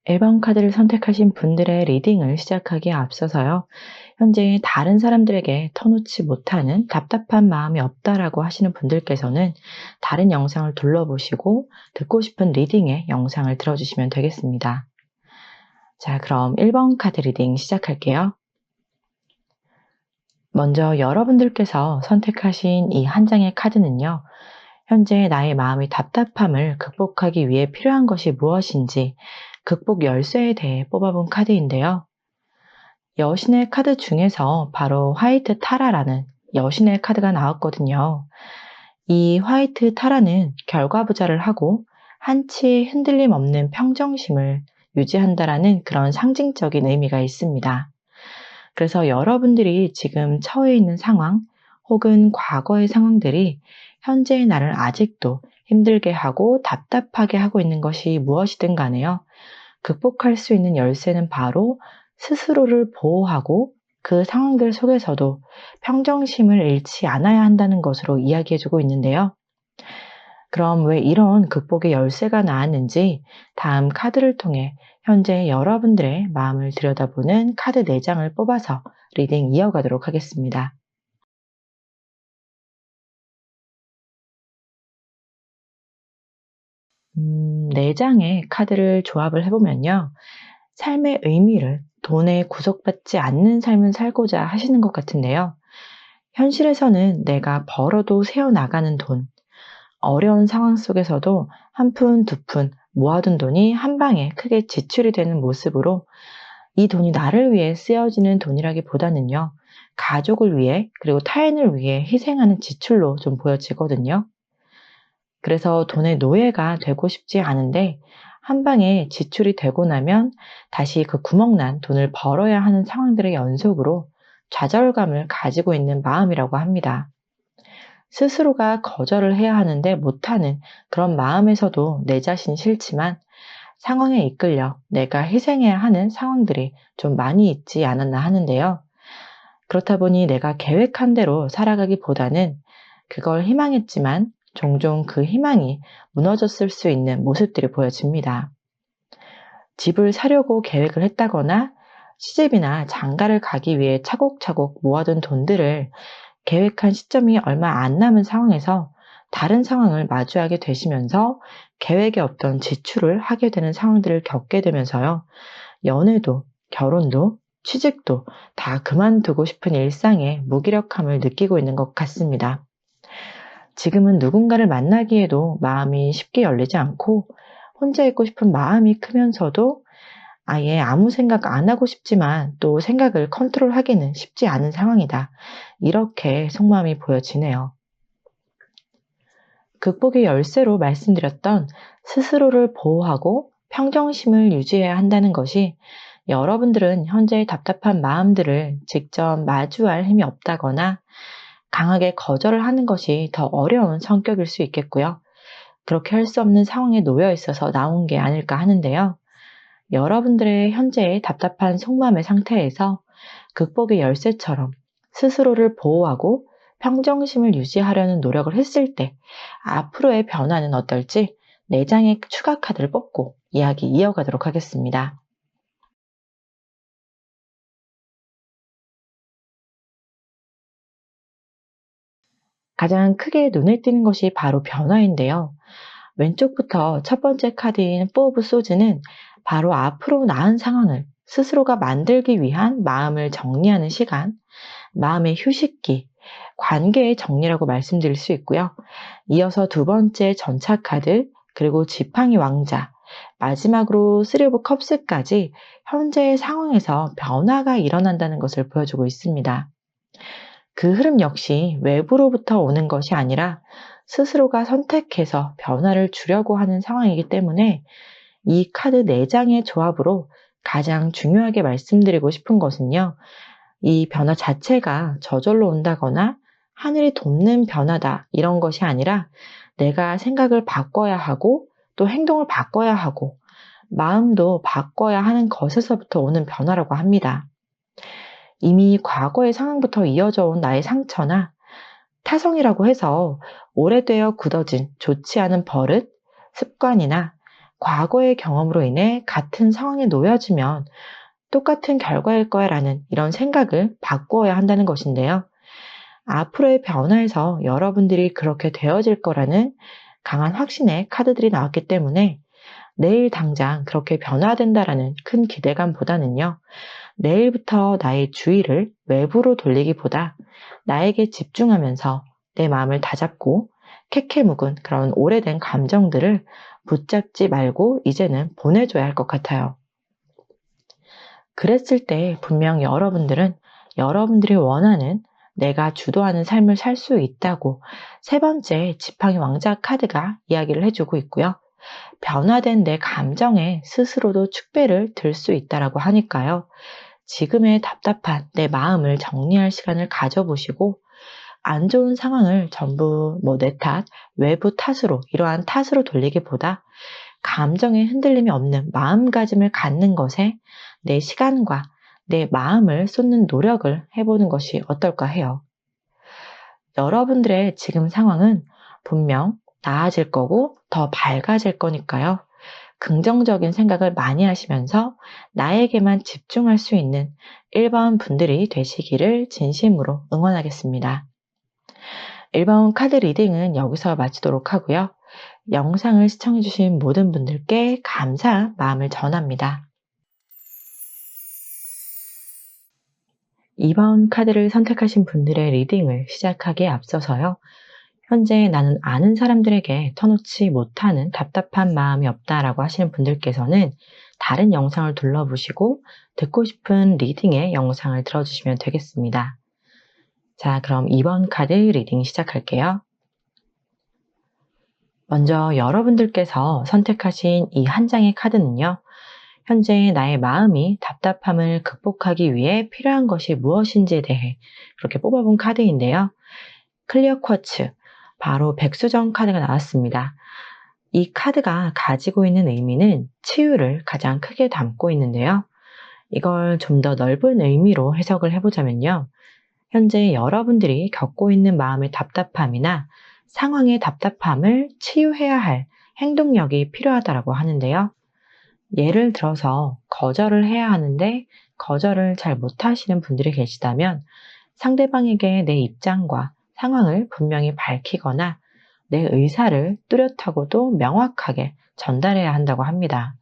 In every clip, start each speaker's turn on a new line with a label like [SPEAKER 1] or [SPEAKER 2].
[SPEAKER 1] 1번 카드를 선택하신 분들의 리딩을 시작하기에 앞서서요. 현재 다른 사람들에게 터놓지 못하는 답답한 마음이 없다라고 하시는 분들께서는 다른 영상을 둘러보시고 듣고 싶은 리딩의 영상을 들어주시면 되겠습니다. 자, 그럼 1번 카드 리딩 시작할게요. 먼저 여러분들께서 선택하신 이 한 장의 카드는요. 현재 나의 마음의 답답함을 극복하기 위해 필요한 것이 무엇인지 극복 열쇠에 대해 뽑아본 카드인데요. 여신의 카드 중에서 바로 화이트 타라라는 여신의 카드가 나왔거든요. 이 화이트 타라는 결과부자를 하고 한치의 흔들림 없는 평정심을 유지한다라는 그런 상징적인 의미가 있습니다. 그래서 여러분들이 지금 처해 있는 상황 혹은 과거의 상황들이 현재의 나를 아직도 힘들게 하고 답답하게 하고 있는 것이 무엇이든 간에요. 극복할 수 있는 열쇠는 바로 스스로를 보호하고 그 상황들 속에서도 평정심을 잃지 않아야 한다는 것으로 이야기해주고 있는데요. 그럼 왜 이런 극복의 열쇠가 나왔는지 다음 카드를 통해 현재 여러분들의 마음을 들여다보는 카드 4장을 뽑아서 리딩 이어가도록 하겠습니다. 네 장의 카드를 조합을 해보면요. 삶의 의미를 돈에 구속받지 않는 삶을 살고자 하시는 것 같은데요. 현실에서는 내가 벌어도 새어나가는 돈, 어려운 상황 속에서도 한 푼, 두 푼 모아둔 돈이 한 방에 크게 지출이 되는 모습으로 이 돈이 나를 위해 쓰여지는 돈이라기보다는요. 가족을 위해 그리고 타인을 위해 희생하는 지출로 좀 보여지거든요. 그래서 돈의 노예가 되고 싶지 않은데 한 방에 지출이 되고 나면 다시 그 구멍난 돈을 벌어야 하는 상황들의 연속으로 좌절감을 가지고 있는 마음이라고 합니다. 스스로가 거절을 해야 하는데 못하는 그런 마음에서도 내 자신이 싫지만 상황에 이끌려 내가 희생해야 하는 상황들이 좀 많이 있지 않았나 하는데요. 그렇다 보니 내가 계획한 대로 살아가기보다는 그걸 희망했지만 종종 그 희망이 무너졌을 수 있는 모습들이 보여집니다. 집을 사려고 계획을 했다거나 시집이나 장가를 가기 위해 차곡차곡 모아둔 돈들을 계획한 시점이 얼마 안 남은 상황에서 다른 상황을 마주하게 되시면서 계획에 없던 지출을 하게 되는 상황들을 겪게 되면서요. 연애도, 결혼도, 취직도 다 그만두고 싶은 일상에 무기력함을 느끼고 있는 것 같습니다. 지금은 누군가를 만나기에도 마음이 쉽게 열리지 않고 혼자 있고 싶은 마음이 크면서도 아예 아무 생각 안 하고 싶지만 또 생각을 컨트롤하기는 쉽지 않은 상황이다. 이렇게 속마음이 보여지네요. 극복의 열쇠로 말씀드렸던 스스로를 보호하고 평정심을 유지해야 한다는 것이 여러분들은 현재의 답답한 마음들을 직접 마주할 힘이 없다거나 강하게 거절을 하는 것이 더 어려운 성격일 수 있겠고요. 그렇게 할 수 없는 상황에 놓여 있어서 나온 게 아닐까 하는데요. 여러분들의 현재의 답답한 속마음의 상태에서 극복의 열쇠처럼 스스로를 보호하고 평정심을 유지하려는 노력을 했을 때 앞으로의 변화는 어떨지 4장의 추가 카드를 뽑고 이야기 이어가도록 하겠습니다. 가장 크게 눈에 띄는 것이 바로 변화인데요. 왼쪽부터 첫 번째 카드인 4 오브 소즈는 바로 앞으로 나은 상황을 스스로가 만들기 위한 마음을 정리하는 시간, 마음의 휴식기, 관계의 정리라고 말씀드릴 수 있고요. 이어서 두 번째 전차 카드, 그리고 지팡이 왕자, 마지막으로 3 오브 컵스까지 현재의 상황에서 변화가 일어난다는 것을 보여주고 있습니다. 그 흐름 역시 외부로부터 오는 것이 아니라 스스로가 선택해서 변화를 주려고 하는 상황이기 때문에 이 카드 4장의 조합으로 가장 중요하게 말씀드리고 싶은 것은요. 이 변화 자체가 저절로 온다거나 하늘이 돕는 변화다 이런 것이 아니라 내가 생각을 바꿔야 하고 또 행동을 바꿔야 하고 마음도 바꿔야 하는 것에서부터 오는 변화라고 합니다. 이미 과거의 상황부터 이어져 온 나의 상처나 타성이라고 해서 오래되어 굳어진 좋지 않은 버릇, 습관이나 과거의 경험으로 인해 같은 상황에 놓여지면 똑같은 결과일 거야라는 이런 생각을 바꾸어야 한다는 것인데요. 앞으로의 변화에서 여러분들이 그렇게 되어질 거라는 강한 확신의 카드들이 나왔기 때문에 내일 당장 그렇게 변화된다라는 큰 기대감보다는요, 내일부터 나의 주의를 외부로 돌리기보다 나에게 집중하면서 내 마음을 다잡고 캐캐 묵은 그런 오래된 감정들을 붙잡지 말고 이제는 보내줘야 할 것 같아요. 그랬을 때 분명 여러분들은 여러분들이 원하는 내가 주도하는 삶을 살 수 있다고 세 번째 지팡이 왕자 카드가 이야기를 해주고 있고요. 변화된 내 감정에 스스로도 축배를 들 수 있다라고 하니까요. 지금의 답답한 내 마음을 정리할 시간을 가져보시고 안 좋은 상황을 전부 내 탓, 외부 탓으로, 이러한 탓으로 돌리기보다 감정에 흔들림이 없는 마음가짐을 갖는 것에 내 시간과 내 마음을 쏟는 노력을 해보는 것이 어떨까 해요. 여러분들의 지금 상황은 분명 나아질 거고 더 밝아질 거니까요. 긍정적인 생각을 많이 하시면서 나에게만 집중할 수 있는 1번 분들이 되시기를 진심으로 응원하겠습니다. 1번 카드 리딩은 여기서 마치도록 하고요. 영상을 시청해주신 모든 분들께 감사 마음을 전합니다. 2번 카드를 선택하신 분들의 리딩을 시작하기에 앞서서요. 현재 나는 아는 사람들에게 터놓지 못하는 답답한 마음이 없다라고 하시는 분들께서는 다른 영상을 둘러보시고 듣고 싶은 리딩의 영상을 들어주시면 되겠습니다. 자, 그럼 2번 카드 리딩 시작할게요. 먼저 여러분들께서 선택하신 이 한 장의 카드는요. 현재 나의 마음이 답답함을 극복하기 위해 필요한 것이 무엇인지에 대해 그렇게 뽑아본 카드인데요. 클리어 쿼츠, 바로 백수정 카드가 나왔습니다. 이 카드가 가지고 있는 의미는 치유를 가장 크게 담고 있는데요. 이걸 좀 더 넓은 의미로 해석을 해보자면요. 현재 여러분들이 겪고 있는 마음의 답답함이나 상황의 답답함을 치유해야 할 행동력이 필요하다고 하는데요. 예를 들어서 거절을 해야 하는데 거절을 잘 못하시는 분들이 계시다면 상대방에게 내 입장과 상황을 분명히 밝히거나 내 의사를 뚜렷하고도 명확하게 전달해야 한다고 합니다.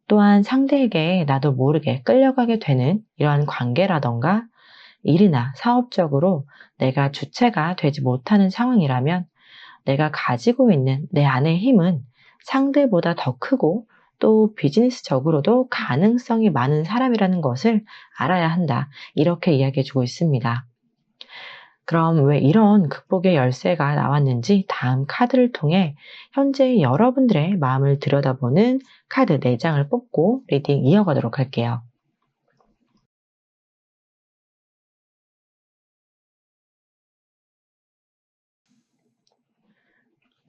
[SPEAKER 1] 또한 상대에게 나도 모르게 끌려가게 되는 이러한 관계라던가 일이나 사업적으로 내가 주체가 되지 못하는 상황이라면 내가 가지고 있는 내 안의 힘은 상대보다 더 크고 또 비즈니스적으로도 가능성이 많은 사람이라는 것을 알아야 한다. 이렇게 이야기해주고 있습니다. 그럼 왜 이런 극복의 열쇠가 나왔는지 다음 카드를 통해 현재 여러분들의 마음을 들여다보는 카드 4장을 뽑고 리딩 이어가도록 할게요.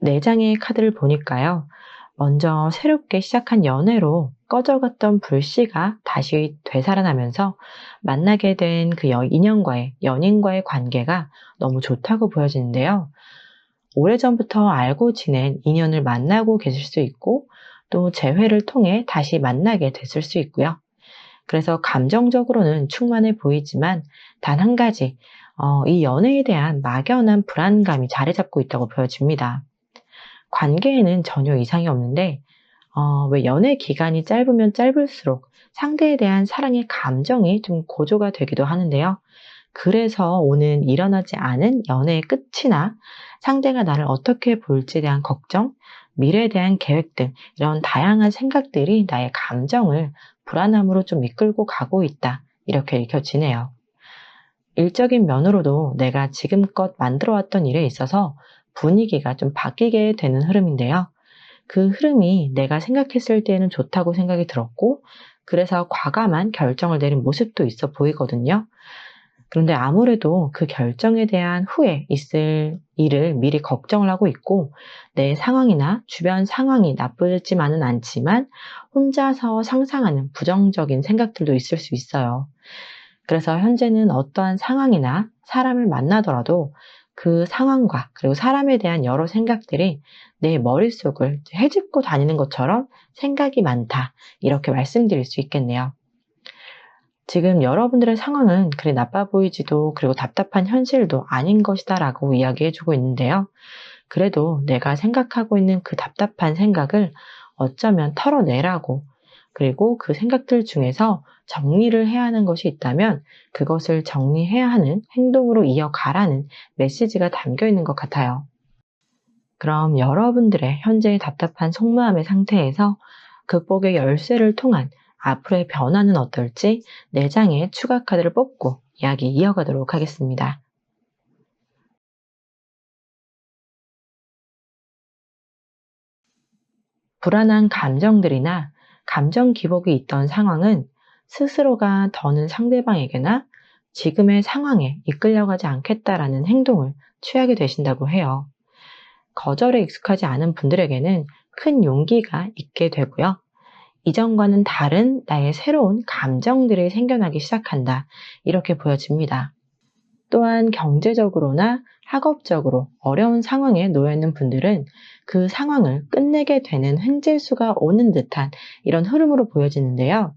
[SPEAKER 1] 네 장의 카드를 보니까요. 먼저 새롭게 시작한 연애로 꺼져갔던 불씨가 다시 되살아나면서 만나게 된 그 연인과의 관계가 너무 좋다고 보여지는데요. 오래전부터 알고 지낸 인연을 만나고 계실 수 있고 또 재회를 통해 다시 만나게 됐을 수 있고요. 그래서 감정적으로는 충만해 보이지만 단 한 가지, 이 연애에 대한 막연한 불안감이 자리 잡고 있다고 보여집니다. 관계에는 전혀 이상이 없는데 왜 연애 기간이 짧으면 짧을수록 상대에 대한 사랑의 감정이 좀 고조가 되기도 하는데요. 그래서 오는 일어나지 않은 연애의 끝이나 상대가 나를 어떻게 볼지에 대한 걱정, 미래에 대한 계획 등 이런 다양한 생각들이 나의 감정을 불안함으로 좀 이끌고 가고 있다. 이렇게 읽혀지네요. 일적인 면으로도 내가 지금껏 만들어왔던 일에 있어서 분위기가 좀 바뀌게 되는 흐름인데요. 그 흐름이 내가 생각했을 때에는 좋다고 생각이 들었고 그래서 과감한 결정을 내린 모습도 있어 보이거든요. 그런데 아무래도 그 결정에 대한 후에 있을 일을 미리 걱정을 하고 있고 내 상황이나 주변 상황이 나쁘지만은 않지만 혼자서 상상하는 부정적인 생각들도 있을 수 있어요. 그래서 현재는 어떠한 상황이나 사람을 만나더라도 그 상황과 그리고 사람에 대한 여러 생각들이 내 머릿속을 헤집고 다니는 것처럼 생각이 많다. 이렇게 말씀드릴 수 있겠네요. 지금 여러분들의 상황은 그리 나빠 보이지도 그리고 답답한 현실도 아닌 것이다 라고 이야기해주고 있는데요. 그래도 내가 생각하고 있는 그 답답한 생각을 어쩌면 털어내라고, 그리고 그 생각들 중에서 정리를 해야 하는 것이 있다면 그것을 정리해야 하는 행동으로 이어가라는 메시지가 담겨 있는 것 같아요. 그럼 여러분들의 현재의 답답한 속마음의 상태에서 극복의 열쇠를 통한 앞으로의 변화는 어떨지 4장의 추가 카드를 뽑고 이야기 이어가도록 하겠습니다. 불안한 감정들이나 감정 기복이 있던 상황은 스스로가 더는 상대방에게나 지금의 상황에 이끌려가지 않겠다라는 행동을 취하게 되신다고 해요. 거절에 익숙하지 않은 분들에게는 큰 용기가 있게 되고요. 이전과는 다른 나의 새로운 감정들이 생겨나기 시작한다. 이렇게 보여집니다. 또한 경제적으로나 학업적으로 어려운 상황에 놓여 있는 분들은 그 상황을 끝내게 되는 횡재수가 오는 듯한 이런 흐름으로 보여지는데요.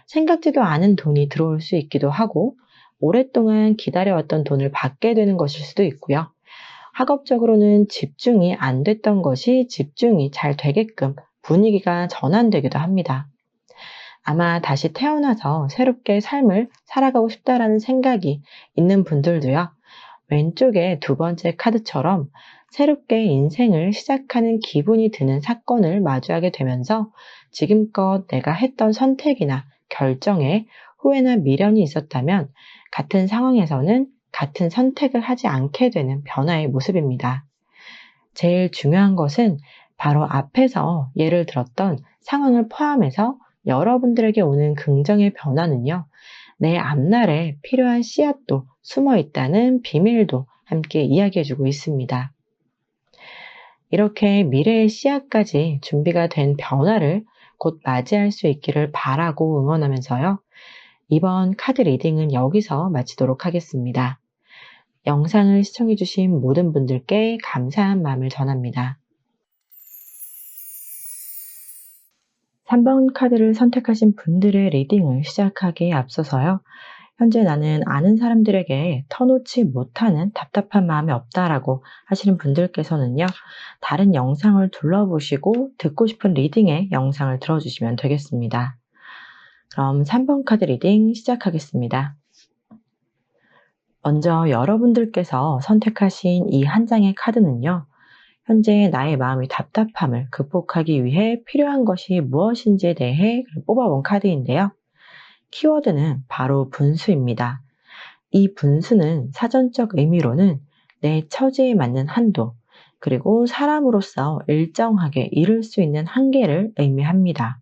[SPEAKER 1] 생각지도 않은 돈이 들어올 수 있기도 하고 오랫동안 기다려왔던 돈을 받게 되는 것일 수도 있고요. 학업적으로는 집중이 안 됐던 것이 집중이 잘 되게끔 분위기가 전환되기도 합니다. 아마 다시 태어나서 새롭게 삶을 살아가고 싶다라는 생각이 있는 분들도요. 왼쪽의 2번째 카드처럼 새롭게 인생을 시작하는 기분이 드는 사건을 마주하게 되면서 지금껏 내가 했던 선택이나 결정에 후회나 미련이 있었다면 같은 상황에서는 같은 선택을 하지 않게 되는 변화의 모습입니다. 제일 중요한 것은 바로 앞에서 예를 들었던 상황을 포함해서 여러분들에게 오는 긍정의 변화는요, 내 앞날에 필요한 씨앗도 숨어 있다는 비밀도 함께 이야기해주고 있습니다. 이렇게 미래의 씨앗까지 준비가 된 변화를 곧 맞이할 수 있기를 바라고 응원하면서요. 이번 카드 리딩은 여기서 마치도록 하겠습니다. 영상을 시청해주신 모든 분들께 감사한 마음을 전합니다. 3번 카드를 선택하신 분들의 리딩을 시작하기에 앞서서요. 현재 나는 아는 사람들에게 터놓지 못하는 답답한 마음이 없다라고 하시는 분들께서는요. 다른 영상을 둘러보시고 듣고 싶은 리딩의 영상을 들어주시면 되겠습니다. 그럼 3번 카드 리딩 시작하겠습니다. 먼저 여러분들께서 선택하신 이 한 장의 카드는요. 현재 나의 마음의 답답함을 극복하기 위해 필요한 것이 무엇인지에 대해 뽑아본 카드인데요. 키워드는 바로 분수입니다. 이 분수는 사전적 의미로는 내 처지에 맞는 한도, 그리고 사람으로서 일정하게 이룰 수 있는 한계를 의미합니다.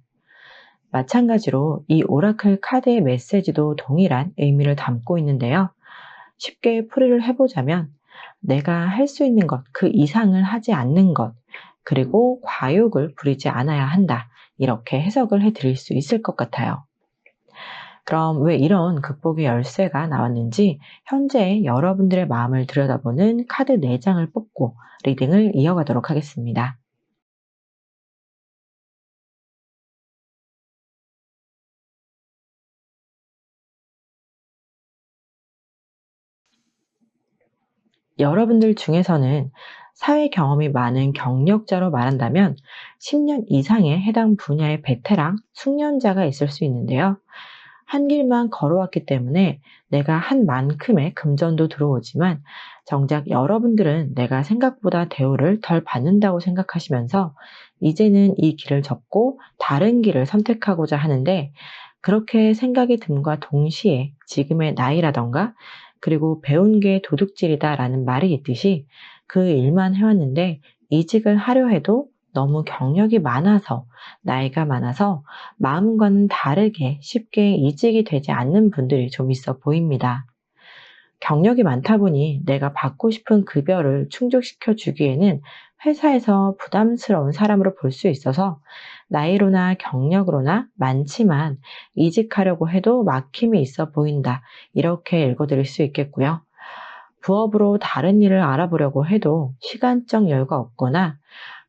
[SPEAKER 1] 마찬가지로 이 오라클 카드의 메시지도 동일한 의미를 담고 있는데요. 쉽게 풀이를 해보자면 내가 할 수 있는 것, 그 이상을 하지 않는 것, 그리고 과욕을 부리지 않아야 한다. 이렇게 해석을 해드릴 수 있을 것 같아요. 그럼 왜 이런 극복의 열쇠가 나왔는지 현재 여러분들의 마음을 들여다보는 카드 4장을 뽑고 리딩을 이어가도록 하겠습니다. 여러분들 중에서는 사회 경험이 많은 경력자로 말한다면 10년 이상의 해당 분야의 베테랑, 숙련자가 있을 수 있는데요. 한 길만 걸어왔기 때문에 내가 한 만큼의 금전도 들어오지만 정작 여러분들은 내가 생각보다 대우를 덜 받는다고 생각하시면서 이제는 이 길을 접고 다른 길을 선택하고자 하는데 그렇게 생각이 듦과 동시에 지금의 나이라던가 그리고 배운 게 도둑질이다라는 말이 있듯이 그 일만 해왔는데 이직을 하려 해도 너무 경력이 많아서 나이가 많아서 마음과는 다르게 쉽게 이직이 되지 않는 분들이 좀 있어 보입니다. 경력이 많다 보니 내가 받고 싶은 급여를 충족시켜 주기에는 회사에서 부담스러운 사람으로 볼 수 있어서 나이로나 경력으로나 많지만 이직하려고 해도 막힘이 있어 보인다. 이렇게 읽어드릴 수 있겠고요. 부업으로 다른 일을 알아보려고 해도 시간적 여유가 없거나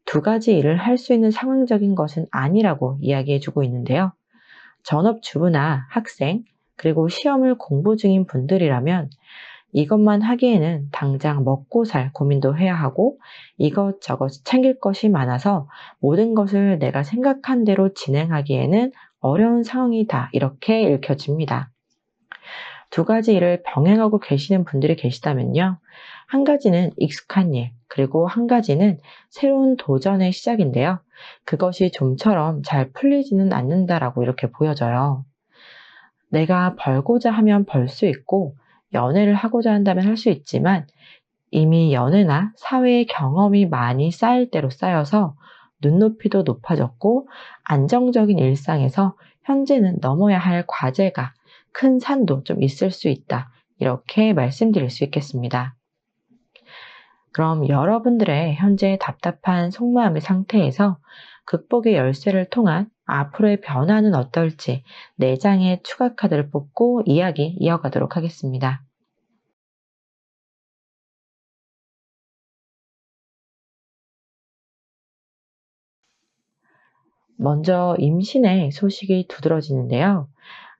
[SPEAKER 1] 두 가지 일을 할 수 있는 상황적인 것은 아니라고 이야기해주고 있는데요. 전업주부나 학생, 그리고 시험을 공부 중인 분들이라면 이것만 하기에는 당장 먹고 살 고민도 해야 하고 이것저것 챙길 것이 많아서 모든 것을 내가 생각한 대로 진행하기에는 어려운 상황이다. 이렇게 읽혀집니다. 두 가지 일을 병행하고 계시는 분들이 계시다면요. 한 가지는 익숙한 일, 그리고 한 가지는 새로운 도전의 시작인데요. 그것이 좀처럼 잘 풀리지는 않는다라고 이렇게 보여져요. 내가 벌고자 하면 벌 수 있고 연애를 하고자 한다면 할 수 있지만 이미 연애나 사회의 경험이 많이 쌓일 대로 쌓여서 눈높이도 높아졌고 안정적인 일상에서 현재는 넘어야 할 과제가 큰 산도 좀 있을 수 있다. 이렇게 말씀드릴 수 있겠습니다. 그럼 여러분들의 현재 답답한 속마음의 상태에서 극복의 열쇠를 통한 앞으로의 변화는 어떨지 4장의 추가 카드를 뽑고 이야기 이어가도록 하겠습니다. 먼저 임신의 소식이 두드러지는데요.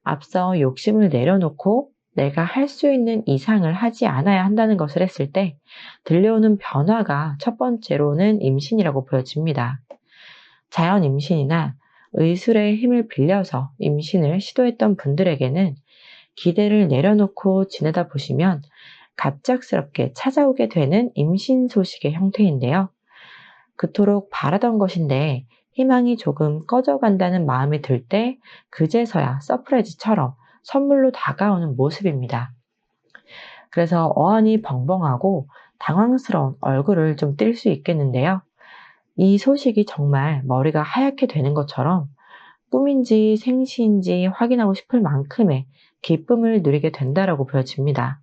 [SPEAKER 1] 앞서 욕심을 내려놓고 내가 할 수 있는 이상을 하지 않아야 한다는 것을 했을 때 들려오는 변화가 첫 번째로는 임신이라고 보여집니다. 자연 임신이나 의술의 힘을 빌려서 임신을 시도했던 분들에게는 기대를 내려놓고 지내다 보시면 갑작스럽게 찾아오게 되는 임신 소식의 형태인데요. 그토록 바라던 것인데 희망이 조금 꺼져간다는 마음이 들 때 그제서야 서프라이즈처럼 선물로 다가오는 모습입니다. 그래서 어안이 벙벙하고 당황스러운 얼굴을 좀 띌 수 있겠는데요. 이 소식이 정말 머리가 하얗게 되는 것처럼 꿈인지 생시인지 확인하고 싶을 만큼의 기쁨을 누리게 된다라고 보여집니다.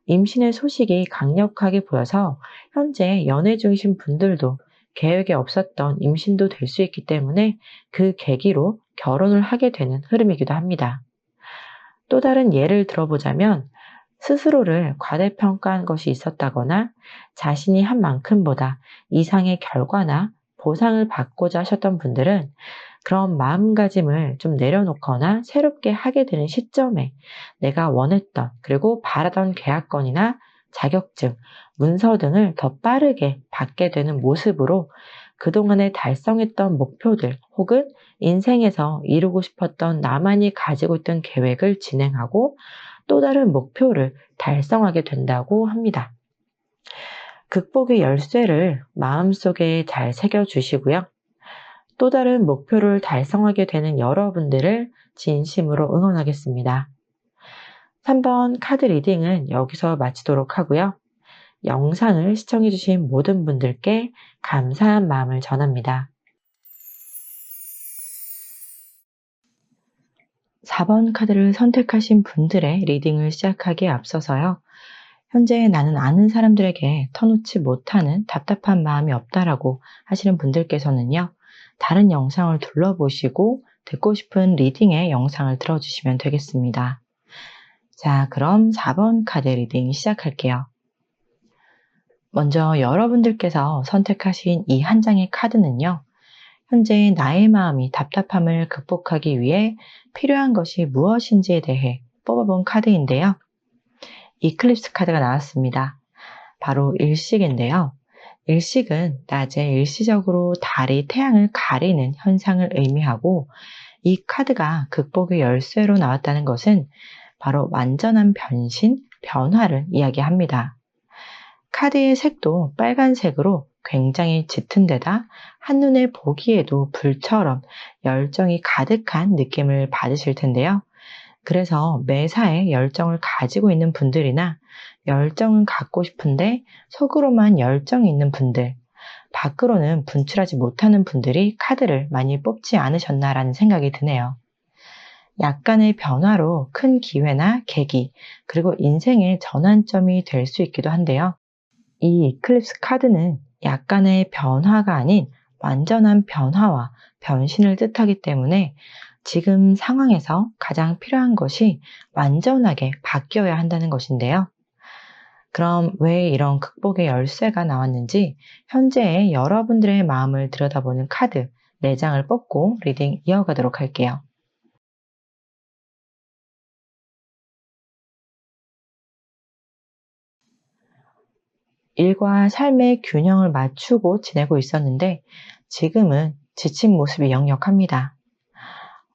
[SPEAKER 1] 임신의 소식이 강력하게 보여서 현재 연애 중이신 분들도 계획에 없었던 임신도 될 수 있기 때문에 그 계기로 결혼을 하게 되는 흐름이기도 합니다. 또 다른 예를 들어보자면 스스로를 과대평가한 것이 있었다거나 자신이 한 만큼보다 이상의 결과나 보상을 받고자 하셨던 분들은 그런 마음가짐을 좀 내려놓거나 새롭게 하게 되는 시점에 내가 원했던 그리고 바라던 계약건이나 자격증, 문서 등을 더 빠르게 받게 되는 모습으로 그동안에 달성했던 목표들 혹은 인생에서 이루고 싶었던 나만이 가지고 있던 계획을 진행하고 또 다른 목표를 달성하게 된다고 합니다. 극복의 열쇠를 마음속에 잘 새겨주시고요. 또 다른 목표를 달성하게 되는 여러분들을 진심으로 응원하겠습니다. 3번 카드 리딩은 여기서 마치도록 하고요. 영상을 시청해주신 모든 분들께 감사한 마음을 전합니다. 4번 카드를 선택하신 분들의 리딩을 시작하기에 앞서서요. 현재 나는 아는 사람들에게 터놓지 못하는 답답한 마음이 없다라고 하시는 분들께서는요. 다른 영상을 둘러보시고 듣고 싶은 리딩의 영상을 들어주시면 되겠습니다. 자, 그럼 4번 카드 리딩 시작할게요. 먼저 여러분들께서 선택하신 이 한 장의 카드는요. 현재 나의 마음이 답답함을 극복하기 위해 필요한 것이 무엇인지에 대해 뽑아본 카드인데요. 이클립스 카드가 나왔습니다. 바로 일식인데요. 일식은 낮에 일시적으로 달이 태양을 가리는 현상을 의미하고 이 카드가 극복의 열쇠로 나왔다는 것은 바로 완전한 변신, 변화를 이야기합니다. 카드의 색도 빨간색으로 굉장히 짙은 데다 한눈에 보기에도 불처럼 열정이 가득한 느낌을 받으실 텐데요. 그래서 매사에 열정을 가지고 있는 분들이나 열정은 갖고 싶은데 속으로만 열정이 있는 분들, 밖으로는 분출하지 못하는 분들이 카드를 많이 뽑지 않으셨나라는 생각이 드네요. 약간의 변화로 큰 기회나 계기, 그리고 인생의 전환점이 될 수 있기도 한데요. 이 이클립스 카드는 약간의 변화가 아닌 완전한 변화와 변신을 뜻하기 때문에 지금 상황에서 가장 필요한 것이 완전하게 바뀌어야 한다는 것인데요. 그럼 왜 이런 극복의 열쇠가 나왔는지 현재의 여러분들의 마음을 들여다보는 카드 4장을 뽑고 리딩 이어가도록 할게요. 일과 삶의 균형을 맞추고 지내고 있었는데 지금은 지친 모습이 역력합니다.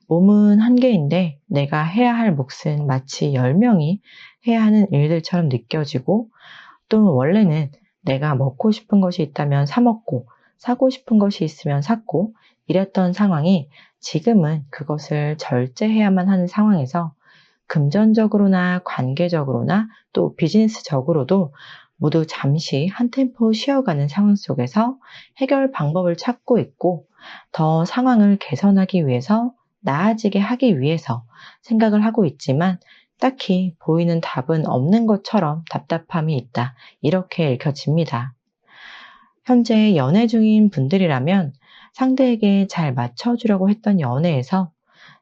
[SPEAKER 1] 몸은 한 개인데 내가 해야 할 몫은 마치 10명이 해야 하는 일들처럼 느껴지고 또 원래는 내가 먹고 싶은 것이 있다면 사 먹고 사고 싶은 것이 있으면 샀고 이랬던 상황이 지금은 그것을 절제해야만 하는 상황에서 금전적으로나 관계적으로나 또 비즈니스적으로도 모두 잠시 한 템포 쉬어가는 상황 속에서 해결 방법을 찾고 있고 더 상황을 개선하기 위해서 나아지게 하기 위해서 생각을 하고 있지만 딱히 보이는 답은 없는 것처럼 답답함이 있다. 이렇게 읽혀집니다. 현재 연애 중인 분들이라면 상대에게 잘 맞춰주려고 했던 연애에서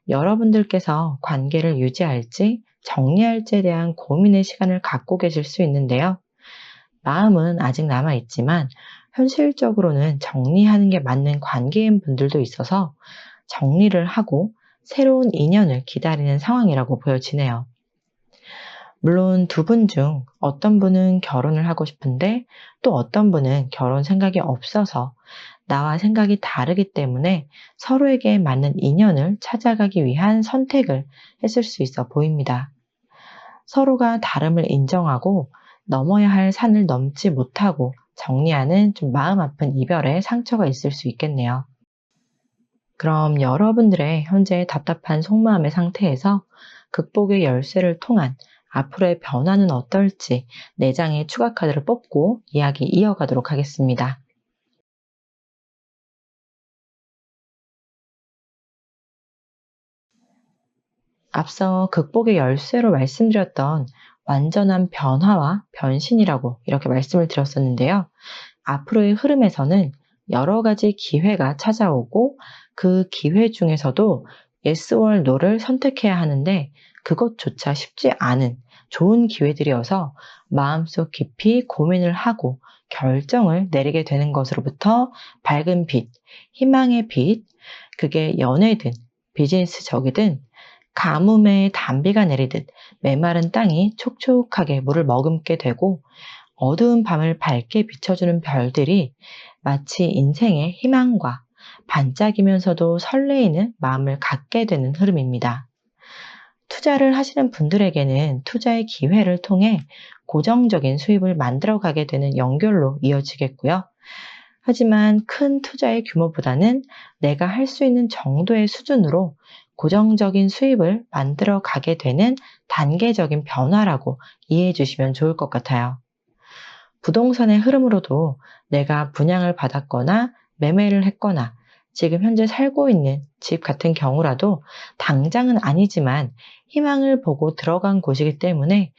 [SPEAKER 1] 여러분들께서 관계를 유지할지 정리할지에 대한 고민의 시간을 갖고 계실 수 있는데요. 마음은 아직 남아있지만 현실적으로는 정리하는 게 맞는 관계인 분들도 있어서 정리를 하고 새로운 인연을 기다리는 상황이라고 보여지네요. 물론 두 분 중 어떤 분은 결혼을 하고 싶은데 또 어떤 분은 결혼 생각이 없어서 나와 생각이 다르기 때문에 서로에게 맞는 인연을 찾아가기 위한 선택을 했을 수 있어 보입니다. 서로가 다름을 인정하고 넘어야 할 산을 넘지 못하고 정리하는 좀 마음 아픈 이별에 상처가 있을 수 있겠네요. 그럼 여러분들의 현재 답답한 속마음의 상태에서 극복의 열쇠를 통한 앞으로의 변화는 어떨지 4장의 추가 카드를 뽑고 이야기 이어가도록 하겠습니다. 앞서 극복의 열쇠로 말씀드렸던 완전한 변화와 변신이라고 이렇게 말씀을 드렸었는데요. 앞으로의 흐름에서는 여러 가지 기회가 찾아오고 그 기회 중에서도 yes or no를 선택해야 하는데 그것조차 쉽지 않은 좋은 기회들이어서 마음속 깊이 고민을 하고 결정을 내리게 되는 것으로부터 밝은 빛, 희망의 빛, 그게 연애든 비즈니스적이든 가뭄에 단비가 내리듯 메마른 땅이 촉촉하게 물을 머금게 되고 어두운 밤을 밝게 비춰주는 별들이 마치 인생의 희망과 반짝이면서도 설레이는 마음을 갖게 되는 흐름입니다. 투자를 하시는 분들에게는 투자의 기회를 통해 고정적인 수입을 만들어가게 되는 연결로 이어지겠고요. 하지만 큰 투자의 규모보다는 내가 할 수 있는 정도의 수준으로 고정적인 수입을 만들어 가게 되는 단계적인 변화라고 이해해 주시면 좋을 것 같아요. 부동산의 흐름으로도 내가 분양을 받았거나 매매를 했거나 지금 현재 살고 있는 집 같은 경우라도 당장은 아니지만 희망을 보고 들어간 곳이기 때문에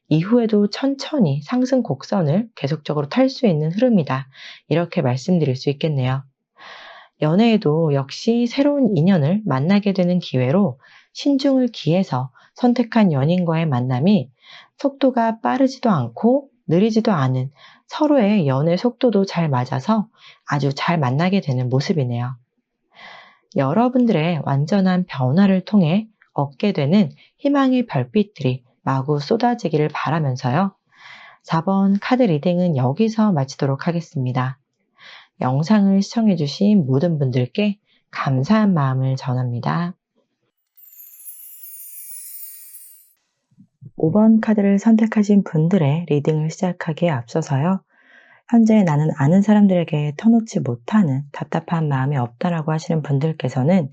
[SPEAKER 1] 이후에도 천천히 상승 곡선을 계속적으로 탈 수 있는 흐름이다. 이렇게 말씀드릴 수 있겠네요. 연애에도 역시 새로운 인연을 만나게 되는 기회로 신중을 기해서 선택한 연인과의 만남이 속도가 빠르지도 않고 느리지도 않은 서로의 연애 속도도 잘 맞아서 아주 잘 만나게 되는 모습이네요. 여러분들의 완전한 변화를 통해 얻게 되는 희망의 별빛들이 마구 쏟아지기를 바라면서요. 4번 카드 리딩은 여기서 마치도록 하겠습니다. 영상을 시청해주신 모든 분들께 감사한 마음을 전합니다. 5번 카드를 선택하신 분들의 리딩을 시작하기에 앞서서요. 현재 나는 아는 사람들에게 터놓지 못하는 답답한 마음이 없다라고 하시는 분들께서는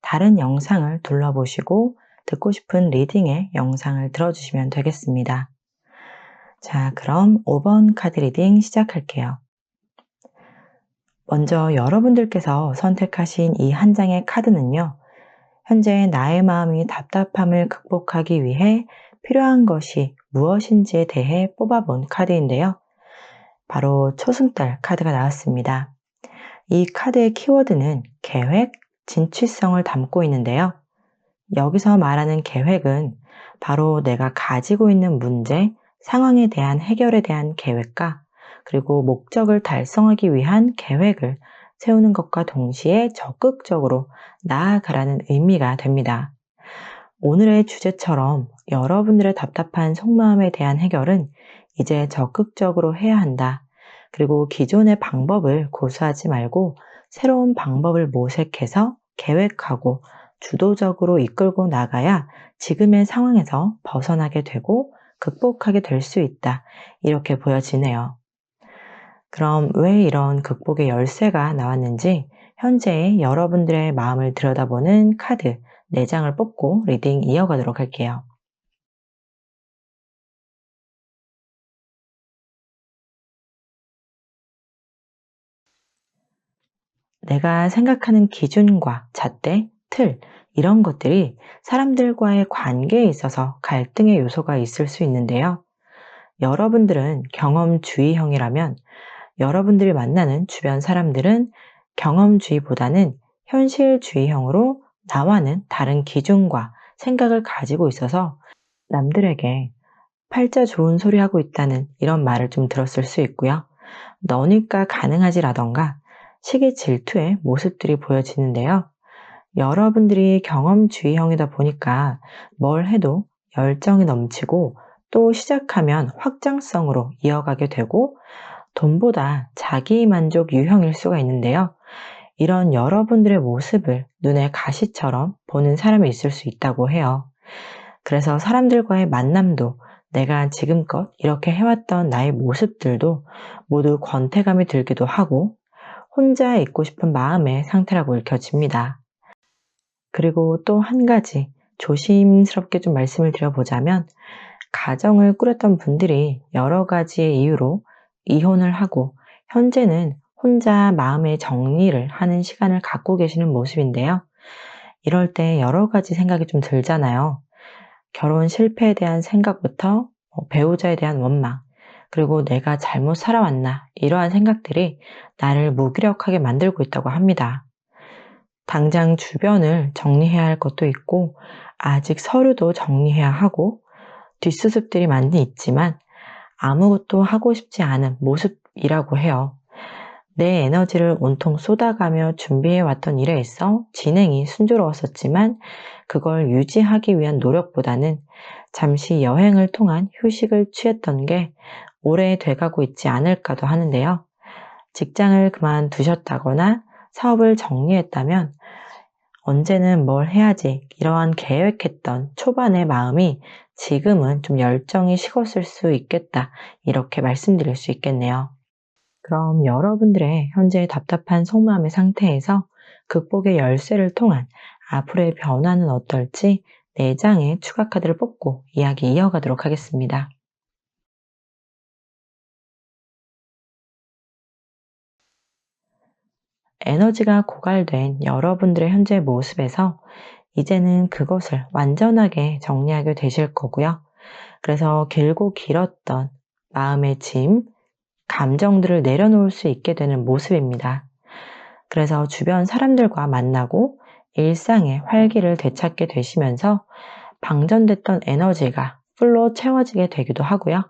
[SPEAKER 1] 다른 영상을 둘러보시고 듣고 싶은 리딩의 영상을 들어주시면 되겠습니다. 자, 그럼 5번 카드 리딩 시작할게요. 먼저 여러분들께서 선택하신 이 한 장의 카드는요. 현재 나의 마음이 답답함을 극복하기 위해 필요한 것이 무엇인지에 대해 뽑아본 카드인데요. 바로 초승달 카드가 나왔습니다. 이 카드의 키워드는 계획, 진취성을 담고 있는데요. 여기서 말하는 계획은 바로 내가 가지고 있는 문제, 상황에 대한 해결에 대한 계획과 그리고 목적을 달성하기 위한 계획을 세우는 것과 동시에 적극적으로 나아가라는 의미가 됩니다. 오늘의 주제처럼 여러분들의 답답한 속마음에 대한 해결은 이제 적극적으로 해야 한다. 그리고 기존의 방법을 고수하지 말고 새로운 방법을 모색해서 계획하고 주도적으로 이끌고 나가야 지금의 상황에서 벗어나게 되고 극복하게 될 수 있다. 이렇게 보여지네요. 그럼 왜 이런 극복의 열쇠가 나왔는지 현재의 여러분들의 마음을 들여다보는 카드 4장을 뽑고 리딩 이어가도록 할게요. 내가 생각하는 기준과 잣대, 틀, 이런 것들이 사람들과의 관계에 있어서 갈등의 요소가 있을 수 있는데요. 여러분들은 경험주의형이라면 여러분들이 만나는 주변 사람들은 경험주의보다는 현실주의형으로 나와는 다른 기준과 생각을 가지고 있어서 남들에게 팔자 좋은 소리 하고 있다는 이런 말을 좀 들었을 수 있고요. 너니까 가능하지라던가 시기 질투의 모습들이 보여지는데요. 여러분들이 경험주의형이다 보니까 뭘 해도 열정이 넘치고 또 시작하면 확장성으로 이어가게 되고 돈보다 자기만족 유형일 수가 있는데요. 이런 여러분들의 모습을 눈에 가시처럼 보는 사람이 있을 수 있다고 해요. 그래서 사람들과의 만남도 내가 지금껏 이렇게 해왔던 나의 모습들도 모두 권태감이 들기도 하고 혼자 있고 싶은 마음의 상태라고 읽혀집니다. 그리고 또 한 가지 조심스럽게 좀 말씀을 드려보자면 가정을 꾸렸던 분들이 여러 가지의 이유로 이혼을 하고 현재는 혼자 마음의 정리를 하는 시간을 갖고 계시는 모습인데요. 이럴 때 여러 가지 생각이 좀 들잖아요. 결혼 실패에 대한 생각부터 배우자에 대한 원망, 그리고 내가 잘못 살아왔나 이러한 생각들이 나를 무기력하게 만들고 있다고 합니다. 당장 주변을 정리해야 할 것도 있고 아직 서류도 정리해야 하고 뒷수습들이 많이 있지만 아무것도 하고 싶지 않은 모습이라고 해요. 내 에너지를 온통 쏟아가며 준비해왔던 일에 있어 진행이 순조로웠었지만 그걸 유지하기 위한 노력보다는 잠시 여행을 통한 휴식을 취했던 게 오래 돼가고 있지 않을까도 하는데요. 직장을 그만두셨다거나 사업을 정리했다면 언제는 뭘 해야지 이러한 계획했던 초반의 마음이 지금은 좀 열정이 식었을 수 있겠다 이렇게 말씀드릴 수 있겠네요. 그럼 여러분들의 현재 답답한 속마음의 상태에서 극복의 열쇠를 통한 앞으로의 변화는 어떨지 4장의 추가 카드를 뽑고 이야기 이어가도록 하겠습니다. 에너지가 고갈된 여러분들의 현재 모습에서 이제는 그것을 완전하게 정리하게 되실 거고요. 그래서 길고 길었던 마음의 짐, 감정들을 내려놓을 수 있게 되는 모습입니다. 그래서 주변 사람들과 만나고 일상의 활기를 되찾게 되시면서 방전됐던 에너지가 풀로 채워지게 되기도 하고요.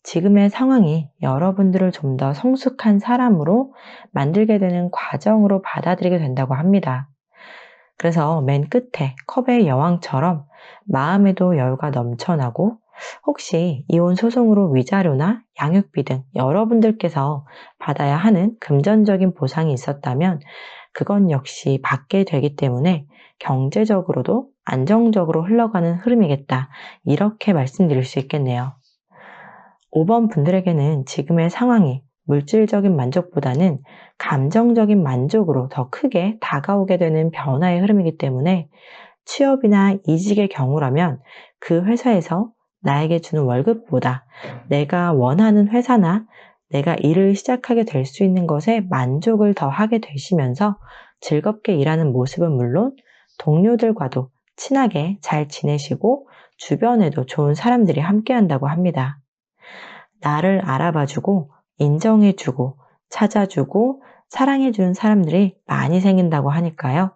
[SPEAKER 1] 지금의 상황이 여러분들을 좀 더 성숙한 사람으로 만들게 되는 과정으로 받아들이게 된다고 합니다. 그래서 맨 끝에 컵의 여왕처럼 마음에도 여유가 넘쳐나고 혹시 이혼 소송으로 위자료나 양육비 등 여러분들께서 받아야 하는 금전적인 보상이 있었다면 그건 역시 받게 되기 때문에 경제적으로도 안정적으로 흘러가는 흐름이겠다. 이렇게 말씀드릴 수 있겠네요. 5번 분들에게는 지금의 상황이 물질적인 만족보다는 감정적인 만족으로 더 크게 다가오게 되는 변화의 흐름이기 때문에 취업이나 이직의 경우라면 그 회사에서 나에게 주는 월급보다 내가 원하는 회사나 내가 일을 시작하게 될 수 있는 것에 만족을 더 하게 되시면서 즐겁게 일하는 모습은 물론 동료들과도 친하게 잘 지내시고 주변에도 좋은 사람들이 함께한다고 합니다. 나를 알아봐주고 인정해주고 찾아주고 사랑해주는 사람들이 많이 생긴다고 하니까요.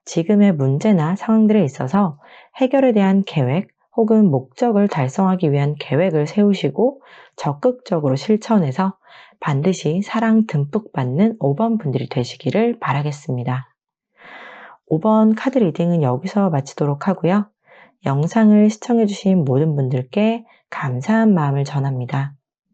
[SPEAKER 1] 지금의 문제나 상황들에 있어서 해결에 대한 계획 혹은 목적을 달성하기 위한 계획을 세우시고 적극적으로 실천해서 반드시 사랑 듬뿍 받는 5번 분들이 되시기를 바라겠습니다. 5번 카드 리딩은 여기서 마치도록 하고요. 영상을 시청해주신 모든 분들께 감사한 마음을 전합니다.